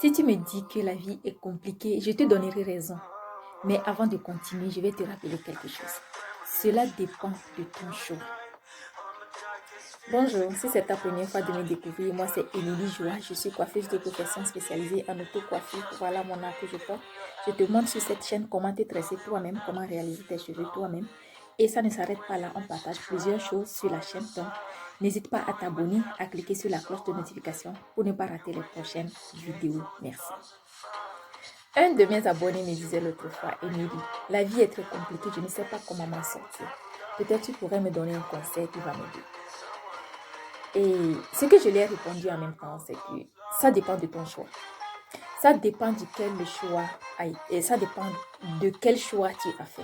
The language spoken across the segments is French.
Si tu me dis que la vie est compliquée, je te donnerai raison. Mais avant de continuer, je vais te rappeler quelque chose. Cela dépend de ton choix. Bonjour, si c'est ta première fois de me découvrir, moi c'est Émilie Joie, je suis coiffeuse de profession spécialisée en auto-coiffure. Voilà mon art que je porte. Je te montre sur cette chaîne comment te tresser toi-même, comment réaliser tes cheveux toi-même. Et ça ne s'arrête pas là, on partage plusieurs choses sur la chaîne. Donc, n'hésite pas à t'abonner, à cliquer sur la cloche de notification pour ne pas rater les prochaines vidéos. Merci. Un de mes abonnés me disait l'autre fois, Émilie, la vie est très compliquée, je ne sais pas comment m'en sortir. Peut-être tu pourrais me donner un conseil qui va m'aider. Et ce que je lui ai répondu en même temps, c'est que ça dépend de ton choix. Ça dépend duquel le choix a été, et ça dépend de quel choix tu as fait.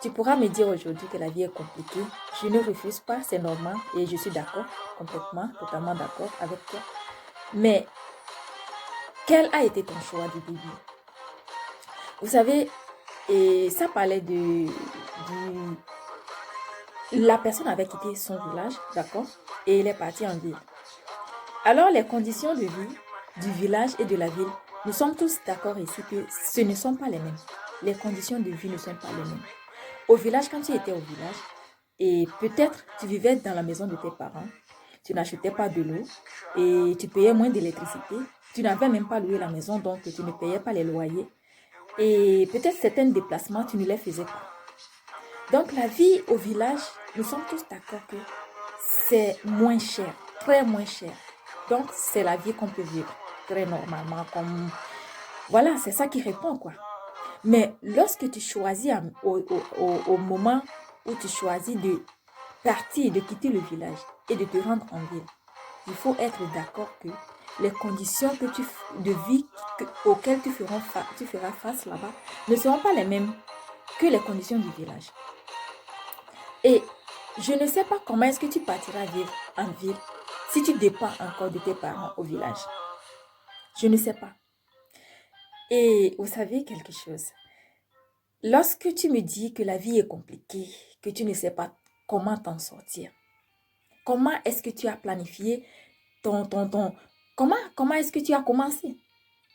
Tu pourras me dire aujourd'hui que la vie est compliquée. Je ne refuse pas, c'est normal et je suis d'accord, complètement, totalement d'accord avec toi. Mais quel a été ton choix du début? Vous savez, et ça parlait de la personne avait quitté son village, d'accord, et il est parti en ville. Alors les conditions de vie du village et de la ville, nous sommes tous d'accord ici que ce ne sont pas les mêmes. Les conditions de vie ne sont pas les mêmes. Au village, quand tu étais au village, et peut-être tu vivais dans la maison de tes parents, tu n'achetais pas de l'eau et tu payais moins d'électricité, tu n'avais même pas loué la maison, donc tu ne payais pas les loyers. Et peut-être certains déplacements, tu ne les faisais pas. Donc la vie au village, nous sommes tous d'accord que c'est moins cher, très moins cher. Donc c'est la vie qu'on peut vivre très normalement. Comme voilà, c'est ça qui répond quoi. Mais lorsque tu choisis au moment où tu choisis de partir, de quitter le village et de te rendre en ville, il faut être d'accord que les conditions de vie auxquelles tu feras face là-bas ne seront pas les mêmes que les conditions du village. Et je ne sais pas comment est-ce que tu partiras vivre en ville si tu dépends encore de tes parents au village. Je ne sais pas. Et vous savez quelque chose? Lorsque tu me dis que la vie est compliquée, que tu ne sais pas comment t'en sortir, comment est-ce que tu as planifié comment est-ce que tu as commencé?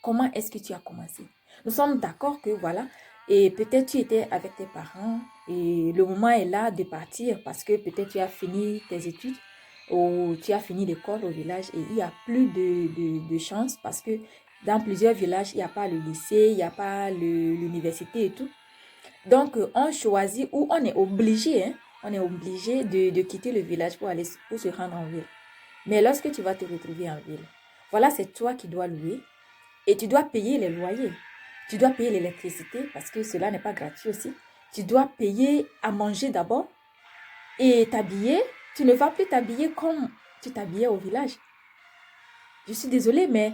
Comment est-ce que tu as commencé? Nous sommes d'accord que voilà, et peut-être tu étais avec tes parents et le moment est là de partir parce que peut-être tu as fini tes études ou tu as fini l'école au village et il n'y a plus de chance parce que dans plusieurs villages, il n'y a pas le lycée, il n'y a pas l'université et tout. Donc, on choisit ou on est obligé, on est obligé de quitter le village pour se rendre en ville. Mais lorsque tu vas te retrouver en ville, voilà, c'est toi qui dois louer et tu dois payer les loyers. Tu dois payer l'électricité parce que cela n'est pas gratuit aussi. Tu dois payer à manger d'abord et t'habiller. Tu ne vas plus t'habiller comme tu t'habillais au village. Je suis désolée, mais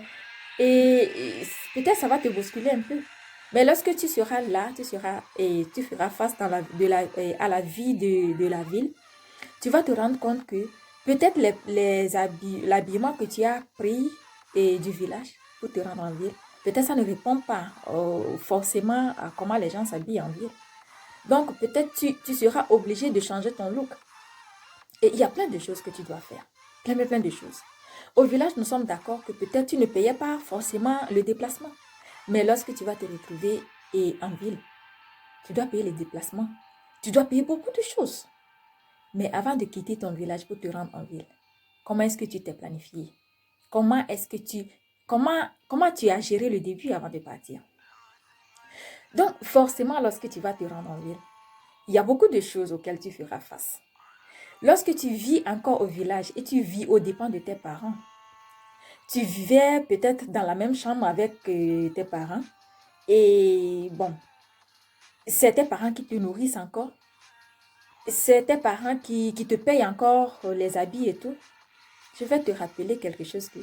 peut-être ça va te bousculer un peu. Mais lorsque tu seras là, tu feras face à la vie de la ville, tu vas te rendre compte que peut-être l'habillement que tu as pris du village pour te rendre en ville, peut-être ça ne répond pas forcément à comment les gens s'habillent en ville. Donc peut-être tu seras obligé de changer ton look. Et il y a plein de choses que tu dois faire. Plein de choses. Au village, nous sommes d'accord que peut-être tu ne payais pas forcément le déplacement. Mais lorsque tu vas te retrouver en ville, tu dois payer les déplacements. Tu dois payer beaucoup de choses. Mais avant de quitter ton village pour te rendre en ville, comment est-ce que tu t'es planifié? Comment tu as géré le début avant de partir? Donc, forcément, lorsque tu vas te rendre en ville, il y a beaucoup de choses auxquelles tu feras face. Lorsque tu vis encore au village et tu vis aux dépens de tes parents, tu vivais peut-être dans la même chambre avec tes parents et bon, c'est tes parents qui te nourrissent encore, c'est tes parents qui te payent encore les habits et tout. Je vais te rappeler quelque chose que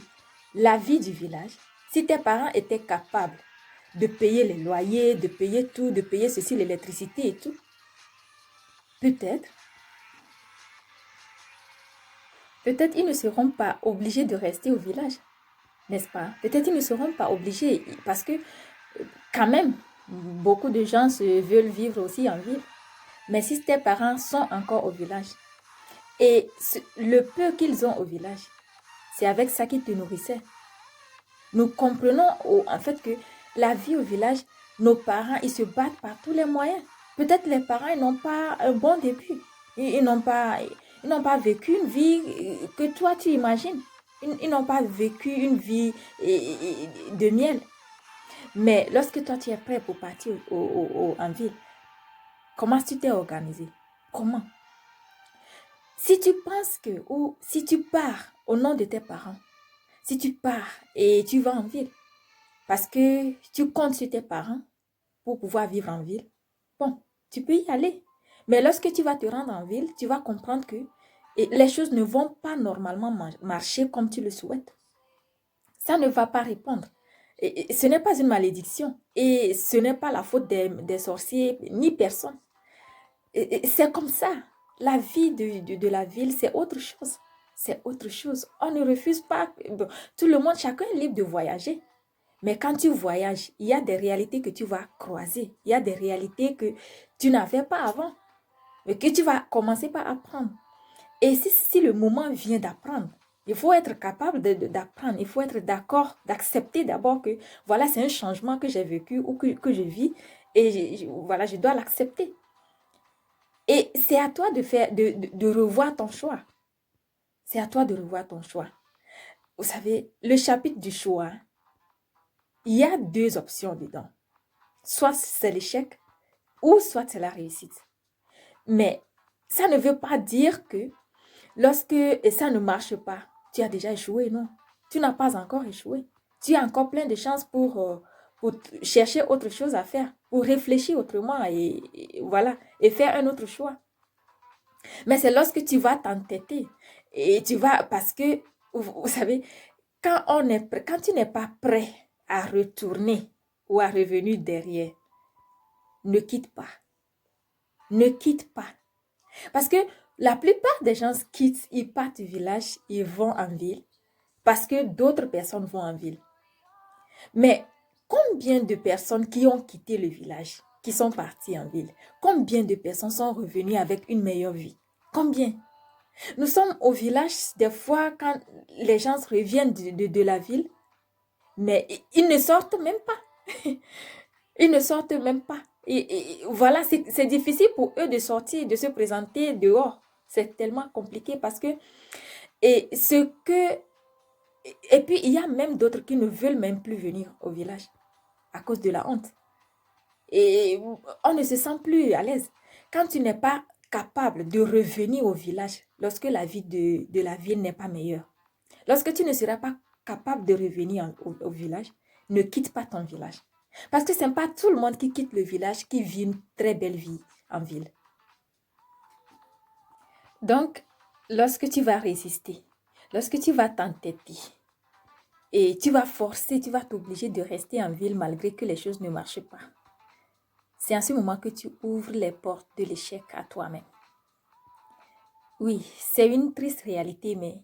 la vie du village, si tes parents étaient capables de payer les loyers, de payer tout, de payer ceci, l'électricité et tout, peut-être ils ne seront pas obligés de rester au village, n'est-ce pas? Peut-être ils ne seront pas obligés parce que quand même, beaucoup de gens veulent vivre aussi en ville. Mais si tes parents sont encore au village et le peu qu'ils ont au village, c'est avec ça qu'ils te nourrissaient. Nous comprenons en fait que la vie au village, nos parents, ils se battent par tous les moyens. Peut-être les parents, ils n'ont pas un bon début. Ils n'ont pas vécu une vie que toi, tu imagines. Ils n'ont pas vécu une vie de miel. Mais lorsque toi, tu es prêt pour partir en ville, comment tu t'es organisé? Comment? Si tu penses que, ou si tu pars au nom de tes parents, si tu pars et tu vas en ville, parce que tu comptes sur tes parents pour pouvoir vivre en ville, bon, tu peux y aller. Mais lorsque tu vas te rendre en ville, tu vas comprendre que les choses ne vont pas normalement marcher comme tu le souhaites. Ça ne va pas répondre. Et ce n'est pas une malédiction. Et ce n'est pas la faute des sorciers, ni personne. C'est comme ça. La vie de la ville, c'est autre chose. C'est autre chose. On ne refuse pas. Bon, tout le monde, chacun est libre de voyager. Mais quand tu voyages, il y a des réalités que tu vas croiser. Il y a des réalités que tu n'avais pas avant. Mais que tu vas commencer par apprendre. Et si le moment vient d'apprendre, il faut être capable d'apprendre. Il faut être d'accord, d'accepter d'abord que voilà, c'est un changement que j'ai vécu ou que je vis. Et voilà, je dois l'accepter. Et c'est à toi de revoir ton choix. C'est à toi de revoir ton choix. Vous savez, le chapitre du choix, il y a deux options dedans. Soit c'est l'échec ou soit c'est la réussite. Mais ça ne veut pas dire que lorsque ça ne marche pas, tu as déjà échoué, non. Tu n'as pas encore échoué. Tu as encore plein de chances pour chercher autre chose à faire, pour réfléchir autrement et voilà, et faire un autre choix. Mais c'est lorsque tu vas t'entêter et tu vas, parce que, vous savez, quand tu n'es pas prêt à retourner ou à revenir derrière, ne quitte pas. Ne quitte pas. Parce que la plupart des gens quittent, ils partent du village, ils vont en ville, parce que d'autres personnes vont en ville. Mais combien de personnes qui ont quitté le village, qui sont parties en ville, combien de personnes sont revenues avec une meilleure vie? Combien? Nous sommes au village, des fois, quand les gens reviennent de la ville, mais ils ne sortent même pas. Ils ne sortent même pas. Et voilà, c'est difficile pour eux de sortir, de se présenter dehors. C'est tellement compliqué parce que... Et ce que... Et puis, il y a même d'autres qui ne veulent même plus venir au village à cause de la honte. Et on ne se sent plus à l'aise. Quand tu n'es pas capable de revenir au village lorsque la vie de la ville n'est pas meilleure, lorsque tu ne seras pas capable de revenir au village, ne quitte pas ton village. Parce que ce n'est pas tout le monde qui quitte le village qui vit une très belle vie en ville. Donc, lorsque tu vas résister, lorsque tu vas t'entêter et tu vas forcer, tu vas t'obliger de rester en ville malgré que les choses ne marchent pas, c'est en ce moment que tu ouvres les portes de l'échec à toi-même. Oui, c'est une triste réalité, mais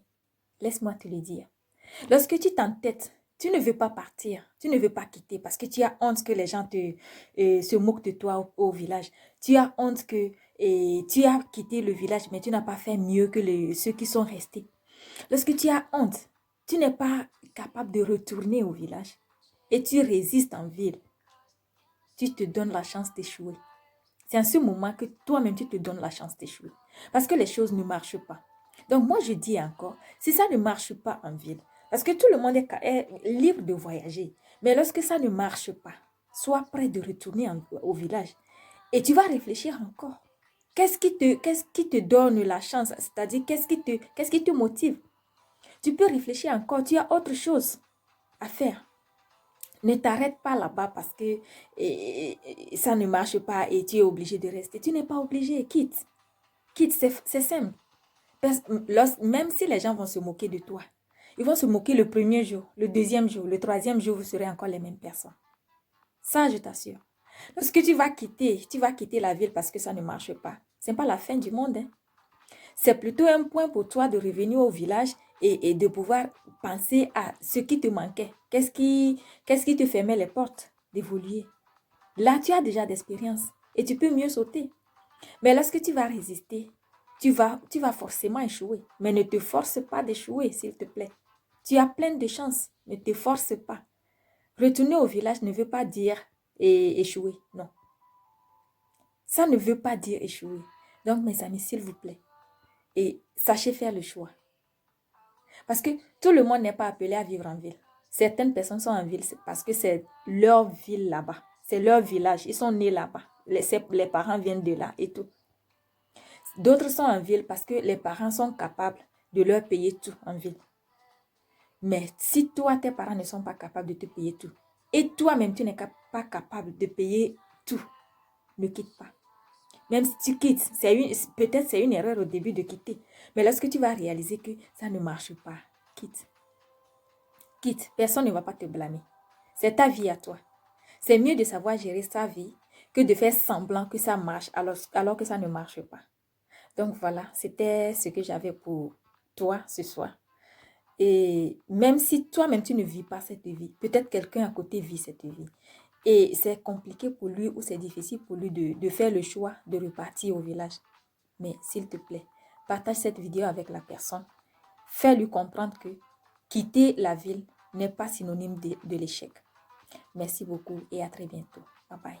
laisse-moi te le dire. Lorsque tu t'entêtes, tu ne veux pas partir, tu ne veux pas quitter parce que tu as honte que les gens se moquent de toi au village. Tu as honte que tu as quitté le village, mais tu n'as pas fait mieux que ceux qui sont restés. Lorsque tu as honte, tu n'es pas capable de retourner au village et tu résistes en ville, tu te donnes la chance d'échouer. C'est en ce moment que toi-même, tu te donnes la chance d'échouer. Parce que les choses ne marchent pas. Donc, moi, je dis encore, si ça ne marche pas en ville, parce que tout le monde est libre de voyager, mais lorsque ça ne marche pas, sois prêt de retourner au village. Et tu vas réfléchir encore. Qu'est-ce qui te donne la chance? C'est-à-dire, qu'est-ce qui te motive? Tu peux réfléchir encore. Tu as autre chose à faire. Ne t'arrête pas là-bas parce que ça ne marche pas et tu es obligé de rester. Tu n'es pas obligé. Quitte. Quitte, c'est simple. Même si les gens vont se moquer de toi, ils vont se moquer le premier jour, le deuxième jour, le troisième jour, vous serez encore les mêmes personnes. Ça, je t'assure. Lorsque tu vas quitter la ville parce que ça ne marche pas. Ce n'est pas la fin du monde. Hein. C'est plutôt un point pour toi de revenir au village et de pouvoir penser à ce qui te manquait. Qu'est-ce qui te fermait les portes d'évoluer? Là, tu as déjà d'expérience et tu peux mieux sauter. Mais lorsque tu vas résister, tu vas forcément échouer. Mais ne te force pas d'échouer, s'il te plaît. Tu as plein de chances. Ne te force pas. Retourner au village ne veut pas dire échouer. Non. Ça ne veut pas dire échouer. Donc, mes amis, s'il vous plaît, et sachez faire le choix. Parce que tout le monde n'est pas appelé à vivre en ville. Certaines personnes sont en ville parce que c'est leur ville là-bas. C'est leur village. Ils sont nés là-bas. Les parents viennent de là et tout. D'autres sont en ville parce que les parents sont capables de leur payer tout en ville. Mais si toi, tes parents ne sont pas capables de te payer tout, et toi-même, tu n'es pas capable de payer tout, ne quitte pas. Même si tu quittes, peut-être c'est une erreur au début de quitter. Mais lorsque tu vas réaliser que ça ne marche pas, quitte. Quitte, personne ne va pas te blâmer. C'est ta vie à toi. C'est mieux de savoir gérer sa vie que de faire semblant que ça marche alors que ça ne marche pas. Donc voilà, c'était ce que j'avais pour toi ce soir. Et même si toi-même tu ne vis pas cette vie, peut-être quelqu'un à côté vit cette vie. Et c'est compliqué pour lui ou c'est difficile pour lui de faire le choix de repartir au village. Mais s'il te plaît, partage cette vidéo avec la personne. Fais-lui comprendre que quitter la ville n'est pas synonyme de l'échec. Merci beaucoup et à très bientôt. Bye bye.